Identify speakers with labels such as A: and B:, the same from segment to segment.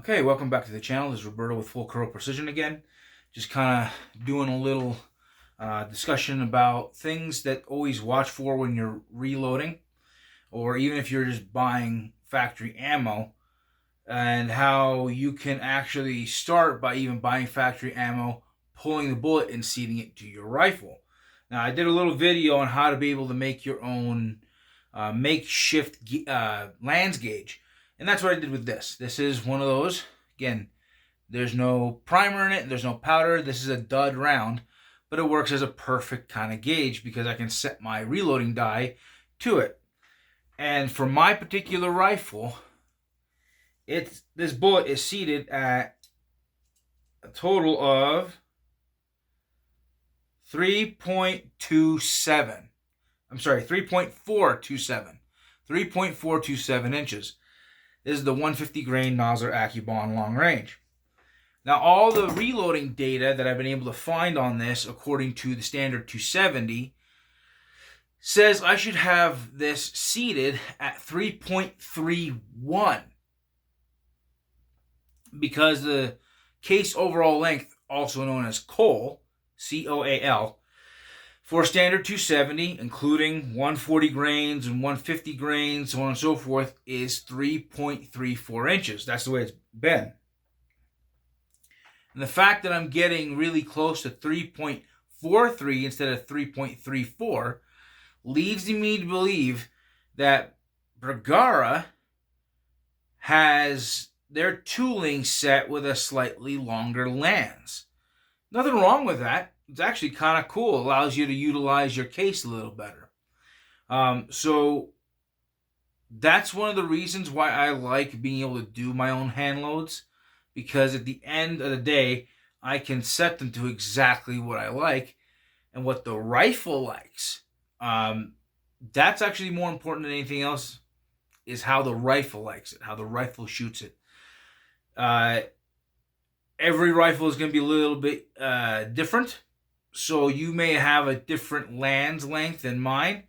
A: Okay, welcome back to the channel. This is Roberto with Full Curl Precision again. Just kind of doing a little discussion about things that always watch for when you're reloading, or even if you're just buying factory ammo, and how you can actually start by even buying factory ammo, pulling the bullet and seating it to your rifle. Now, I did a little video on how to be able to make your own makeshift lands gauge. And that's what I did with this. This is one of those. Again, there's no primer in it. There's no powder. This is a dud round. But it works as a perfect kind of gauge because I can set my reloading die to it. And for my particular rifle, this bullet is seated at a total of 3.27. I'm sorry, 3.427. 3.427 inches. This is the 150 grain Nosler AccuBond long range. Now, all the reloading data that I've been able to find on this, according to the standard 270, says I should have this seated at 3.31 because the case overall length, also known as COAL, C-O-A-L, for standard 270, including 140 grains and 150 grains, so on and so forth, is 3.34 inches. That's the way it's been. And the fact that I'm getting really close to 3.43 instead of 3.34 leads me to believe that Bergara has their tooling set with a slightly longer lance. Nothing wrong with that. It's actually kind of cool. It allows you to utilize your case a little better. So that's one of the reasons why I like being able to do my own hand loads, because at the end of the day, I can set them to exactly what I like and what the rifle likes. That's actually more important than anything else, is how the rifle likes it, how the rifle shoots it. Every rifle is going to be a little bit different. So you may have a different lands length than mine,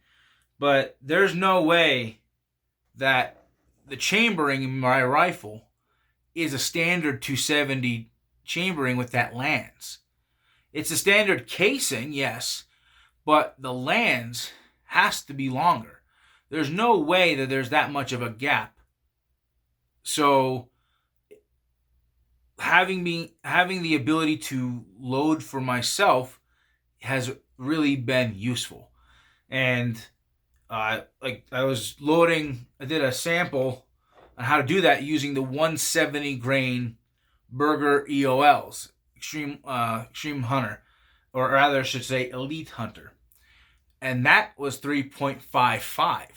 A: but there's no way that the chambering in my rifle is a standard 270 chambering with that lands. It's a standard casing, yes, but the lands has to be longer. There's no way that there's that much of a gap. So having the ability to load for myself has really been useful. And like I was loading, I did a sample on how to do that using the 170 grain Berger EOLs, Extreme Hunter, or rather I should say Elite Hunter. And that was 3.55,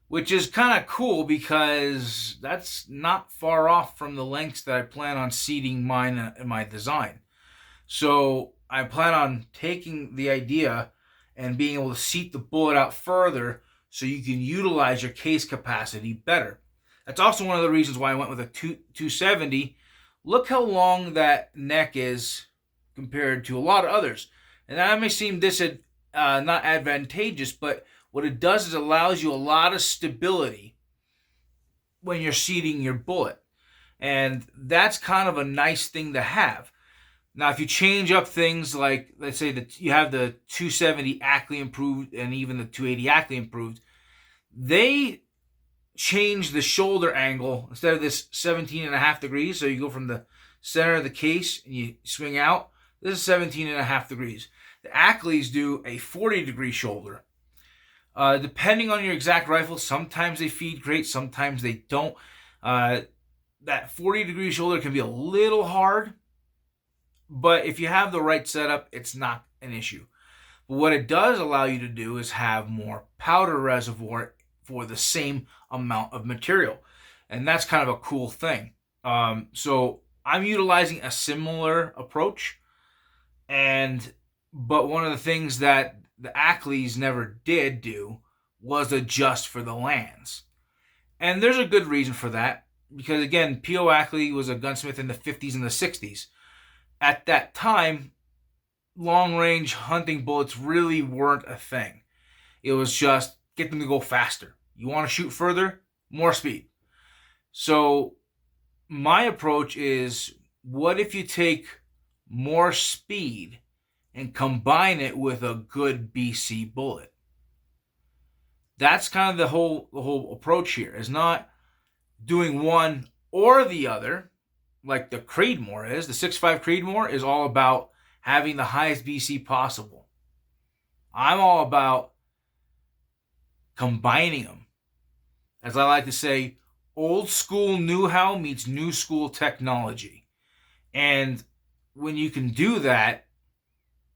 A: which is kind of cool because that's not far off from the lengths that I plan on seating mine in my design. So I plan on taking the idea and being able to seat the bullet out further so you can utilize your case capacity better. That's also one of the reasons why I went with a 270. Look how long that neck is compared to a lot of others. And that may seem not advantageous, but what it does is allows you a lot of stability when you're seating your bullet. And that's kind of a nice thing to have. Now, if you change up things like, let's say that you have the 270 Ackley improved and even the 280 Ackley improved, they change the shoulder angle. Instead of this 17.5 degrees, so you go from the center of the case and you swing out, this is 17.5 degrees. The Ackleys do a 40-degree shoulder. Depending on your exact rifle, sometimes they feed great, sometimes they don't. That 40-degree shoulder can be a little hard, but if you have the right setup, it's not an issue. But what it does allow you to do is have more powder reservoir for the same amount of material. And that's kind of a cool thing. So I'm utilizing a similar approach. But one of the things that the Ackleys never did do was adjust for the lands. And there's a good reason for that. Because again, P.O. Ackley was a gunsmith in the 50s and the 60s. At that time, long-range hunting bullets really weren't a thing. It was just get them to go faster. You want to shoot further? More speed. So my approach is, what if you take more speed and combine it with a good BC bullet? That's kind of the whole approach here. Is not doing one or the other, like the Creedmoor is. The 6.5 Creedmoor is all about having the highest BC possible. I'm all about combining them. As I like to say, old school know-how meets new school technology. And when you can do that,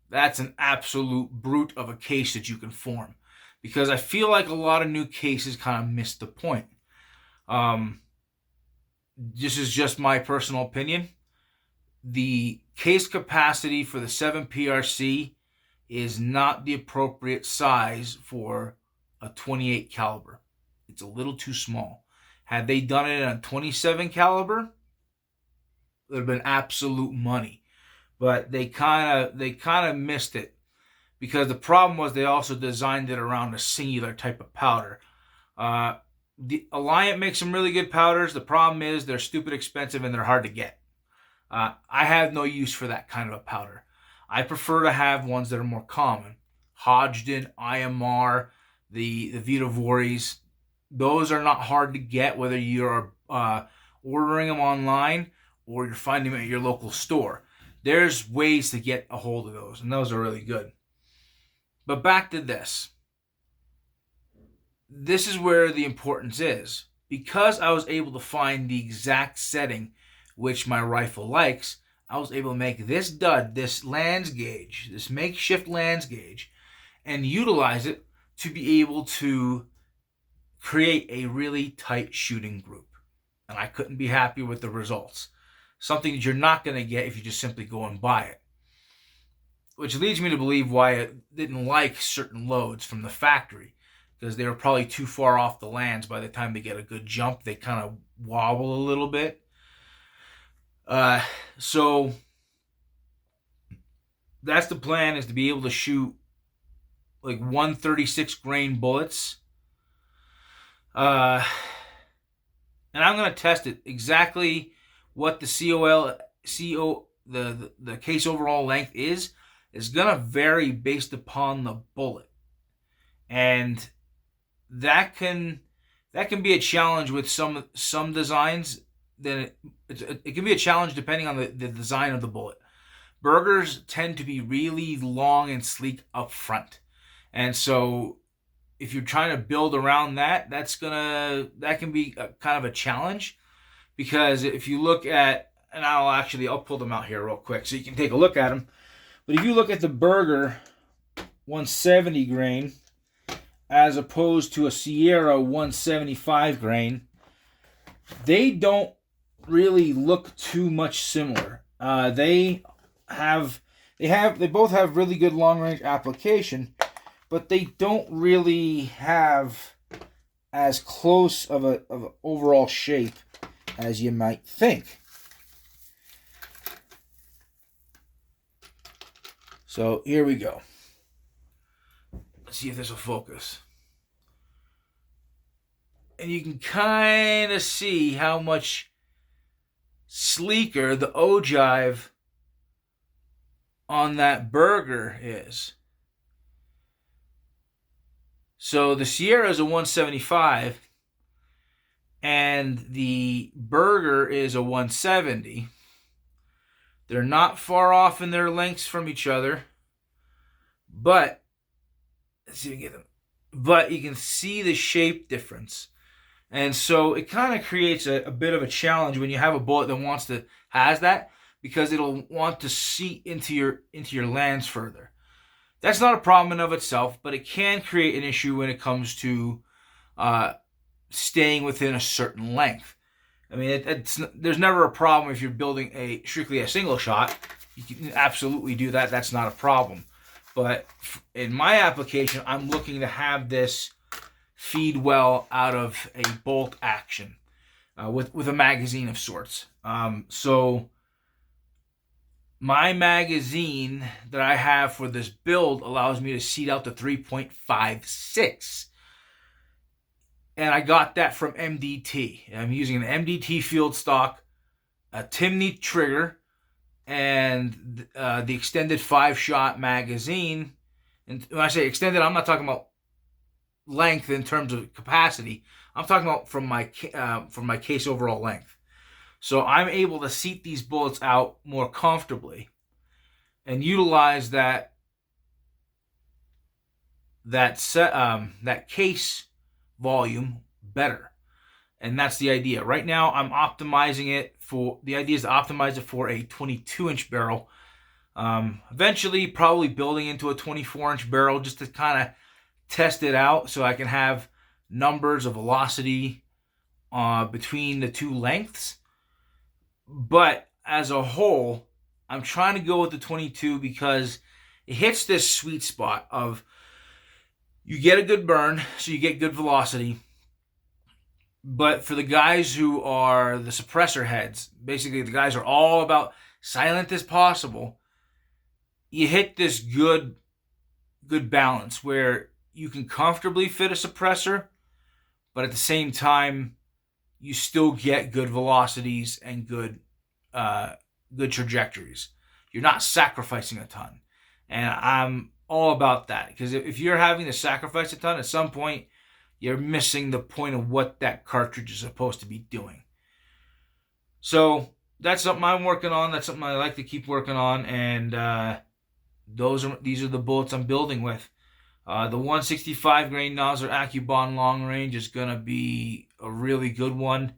A: that's an absolute brute of a case that you can form. Because I feel like a lot of new cases kind of miss the point. This is just my personal opinion. The case capacity for the 7 PRC is not the appropriate size for a 28 caliber. It's a little too small. Had they done it in a 27 caliber, it would have been absolute money. But they kind of missed it, because the problem was they also designed it around a singular type of powder. The Alliant makes some really good powders. The problem is they're stupid expensive and they're hard to get. I have no use for that kind of a powder. I prefer to have ones that are more common. Hodgdon, IMR, the Vita Voorhees. Those are not hard to get, whether you're ordering them online or you're finding them at your local store. There's ways to get a hold of those, and those are really good. But back to this. This is where the importance is. Because I was able to find the exact setting which my rifle likes, I was able to make this dud, this Lands gauge, this makeshift Lands gauge, and utilize it to be able to create a really tight shooting group. And I couldn't be happier with the results. Something that you're not going to get if you just simply go and buy it. Which leads me to believe why it didn't like certain loads from the factory, because they were probably too far off the lands. By the time they get a good jump, they kind of wobble a little bit. So that's the plan, is to be able to shoot like 136 grain bullets. And I'm going to test it exactly what the the case overall length is going to vary based upon the bullet. And that can be a challenge with some designs. Then it can be a challenge depending on the design of the bullet. Bergers tend to be really long and sleek up front. And so if you're trying to build around that, that can be kind of a challenge. Because if you look at, and I'll pull them out here real quick so you can take a look at them. But if you look at the Berger 170 grain as opposed to a Sierra 175 grain, they don't really look too much similar. They both have really good long range application, but they don't really have as close of a overall shape as you might think. So here we go. Let's see if this will focus. And you can kind of see how much sleeker the ogive on that Berger is. So the Sierra is a 175 and the Berger is a 170. They're not far off in their lengths from each other, but let's see if we can get them. But you can see the shape difference. And so it kind of creates a bit of a challenge when you have a bullet that has that, because it'll want to seat into your lands further. That's not a problem in of itself, but it can create an issue when it comes to staying within a certain length. I mean, there's never a problem if you're building strictly a single shot. You can absolutely do that. That's not a problem. But in my application, I'm looking to have this feed well out of a bolt action with a magazine of sorts. So my magazine that I have for this build allows me to seat out to 3.56. And I got that from MDT. I'm using an MDT field stock a Timney trigger, and the extended 5-shot magazine. And when I say extended, I'm not talking about length in terms of capacity. I'm talking about from my case overall length. So I'm able to seat these bullets out more comfortably and utilize that case volume better. And that's the idea. Right now, I'm optimizing it for, the idea is to optimize it for a 22-inch barrel. Eventually, probably building into a 24-inch barrel just to kind of test it out so I can have numbers of velocity between the two lengths. But as a whole, I'm trying to go with the 22 because it hits this sweet spot of you get a good burn, so you get good velocity. But for the guys who are the suppressor heads, basically the guys are all about silent as possible, you hit this good balance where you can comfortably fit a suppressor, but at the same time, you still get good velocities and good trajectories. You're not sacrificing a ton. And I'm all about that, because if you're having to sacrifice a ton, at some point, you're missing the point of what that cartridge is supposed to be doing. So that's something I'm working on. That's something I like to keep working on. And these are the bullets I'm building with. The 165 grain Nosler AccuBond long range is going to be a really good one,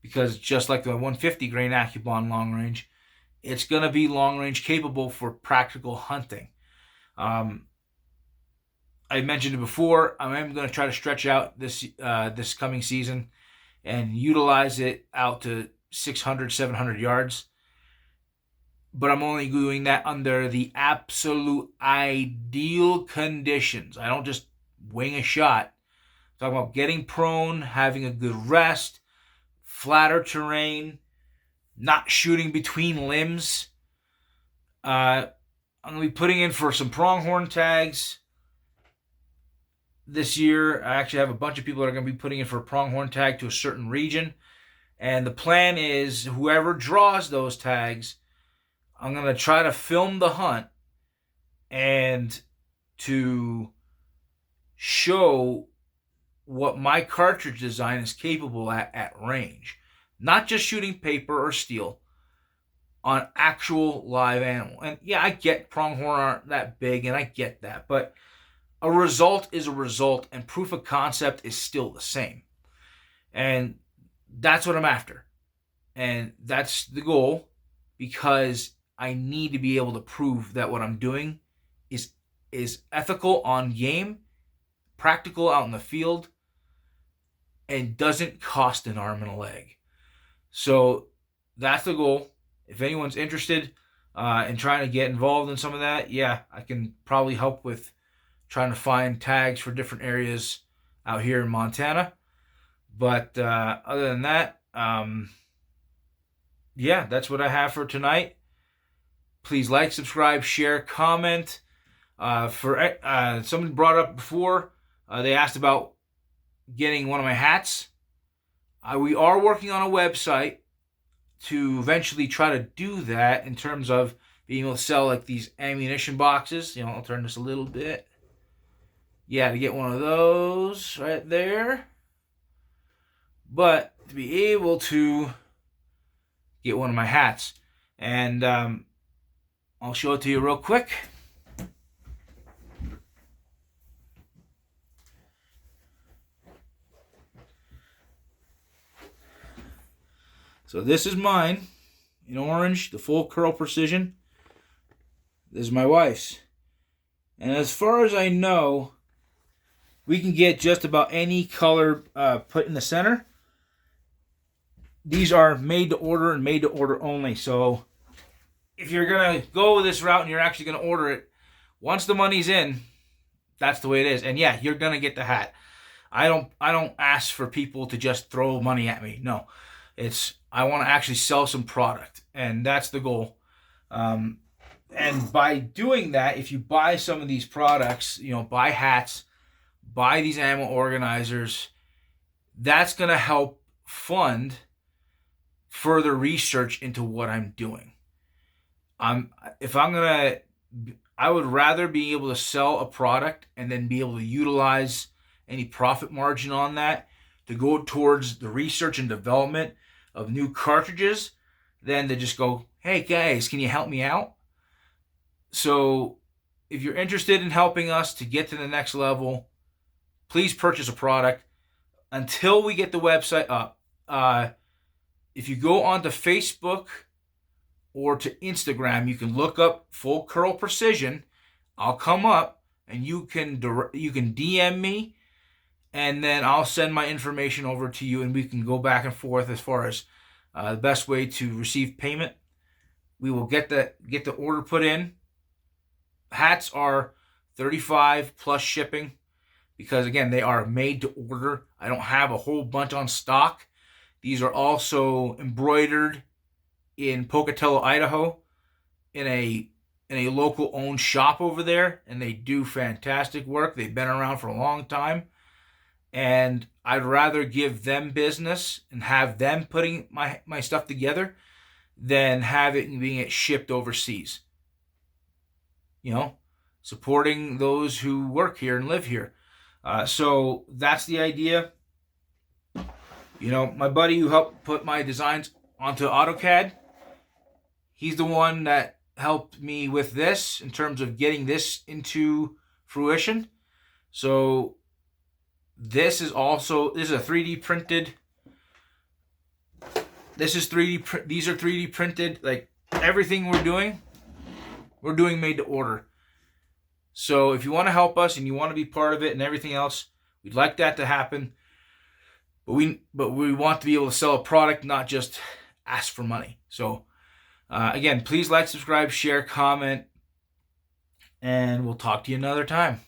A: because just like the 150 grain AccuBond long range, it's going to be long range capable for practical hunting. I mentioned it before. I am going to try to stretch out this coming season and utilize it out to 600, 700 yards. But I'm only doing that under the absolute ideal conditions. I don't just wing a shot. I'm talking about getting prone, having a good rest, flatter terrain, not shooting between limbs. I'm going to be putting in for some pronghorn tags this year. I actually have a bunch of people that are going to be putting in for a pronghorn tag to a certain region. And the plan is whoever draws those tags, I'm going to try to film the hunt and to show what my cartridge design is capable at range. Not just shooting paper or steel, on actual live animal. And yeah, I get pronghorn aren't that big, and I get that. But a result is a result, and proof of concept is still the same. And that's what I'm after. And that's the goal, because I need to be able to prove that what I'm doing is ethical on game, practical out in the field, and doesn't cost an arm and a leg. So that's the goal. If anyone's interested in trying to get involved in some of that, yeah, I can probably help with trying to find tags for different areas out here in Montana. But other than that, yeah, that's what I have for tonight. Please like, subscribe, share, comment. Somebody brought up before, they asked about getting one of my hats. We are working on a website to eventually try to do that, in terms of being able to sell like these ammunition boxes. I'll turn this a little bit. Yeah, to get one of those right there. But to be able to get one of my hats. And I'll show it to you real quick. So this is mine, in orange, the full curl precision. This is my wife's. And as far as I know, we can get just about any color put in the center. These are made to order and made to order only. So if you're going to go this route and you're actually going to order it, once the money's in, that's the way it is. And yeah, you're going to get the hat. I don't ask for people to just throw money at me. No. I want to actually sell some product, and that's the goal. And by doing that, if you buy some of these products, buy hats, buy these ammo organizers, that's going to help fund further research into what I'm doing. I would rather be able to sell a product and then be able to utilize any profit margin on that to go towards the research and development of new cartridges than to just go, hey guys, can you help me out? So if you're interested in helping us to get to the next level, please purchase a product. Until we get the website up, if you go onto Facebook or to Instagram, you can look up Full Curl Precision. I'll come up and you can DM me, and then I'll send my information over to you, and we can go back and forth as far as the best way to receive payment. We will get the order put in. Hats are $35 plus shipping because, again, they are made to order. I don't have a whole bunch on stock. These are also embroidered in Pocatello, Idaho, in a local owned shop over there, and they do fantastic work. They've been around for a long time, and I'd rather give them business and have them putting my stuff together than have it being shipped overseas. You know, supporting those who work here and live here. So that's the idea. You know, my buddy who helped put my designs onto AutoCAD, he's the one that helped me with this in terms of getting this into fruition. So this is a 3D printed. These are 3D printed. Like everything we're doing made to order. So if you want to help us and you want to be part of it and everything else, we'd like that to happen. But we want to be able to sell a product, not just ask for money. So again, please like, subscribe, share, comment, and we'll talk to you another time.